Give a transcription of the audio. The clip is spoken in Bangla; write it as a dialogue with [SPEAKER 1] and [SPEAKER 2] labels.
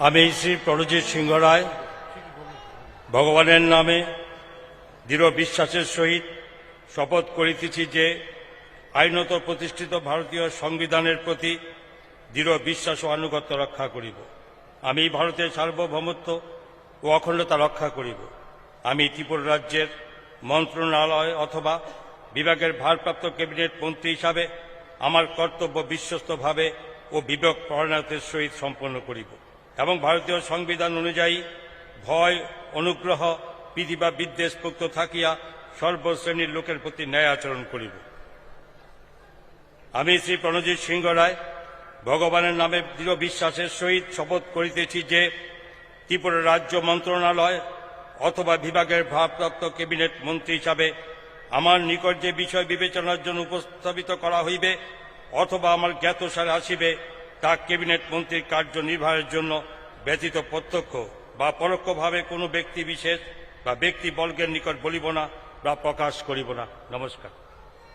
[SPEAKER 1] আমি শ্রী প্রণজিৎ সিংহ রায় ভগবানের নামে দৃঢ় বিশ্বাসের সহিত শপথ করিতেছি যে আইনত প্রতিষ্ঠিত ভারতীয় সংবিধানের প্রতি দৃঢ় বিশ্বাস ও আনুগত্য রক্ষা করিব। আমি ভারতের সার্বভৌমত্ব ও অখণ্ডতা রক্ষা করিব। আমি ত্রিপুরা রাজ্যের মন্ত্রণালয় অথবা বিভাগের ভারপ্রাপ্ত ক্যাবিনেট মন্ত্রী হিসাবে আমার কর্তব্য বিশ্বস্তভাবে ও বিবেক পরায়ণতার সহিত সম্পন্ন করিব এবং ভারতীয় সংবিধান অনুযায়ী ভয়, অনুগ্রহ, প্রীতি বা বিদ্বেষ মুক্ত থাকিয়া সর্বশ্রেণীর লোকের প্রতি ন্যায় আচরণ করিব। আমি শ্রী প্রণজিৎ সিংহ রায় ভগবানের নামে দৃঢ় বিশ্বাসের সহিত শপথ করিতেছি যে ত্রিপুরা রাজ্য মন্ত্রণালয় অথবা বিভাগের ভারপ্রাপ্ত ক্যাবিনেট মন্ত্রী হিসাবে আমার নিকট যে বিষয় বিবেচনার জন্য উপস্থাপিত করা হইবে অথবা আমার জ্ঞাতসারে আসিবে তা ক্যাবিনেট মন্ত্রীর কার্যনির্বাহের জন্য ব্যতীত প্রত্যক্ষ বা পরোক্ষভাবে কোনো ব্যক্তি বিশেষ বা ব্যক্তিবর্গের নিকট বলিব না বা প্রকাশ করিব না। নমস্কার।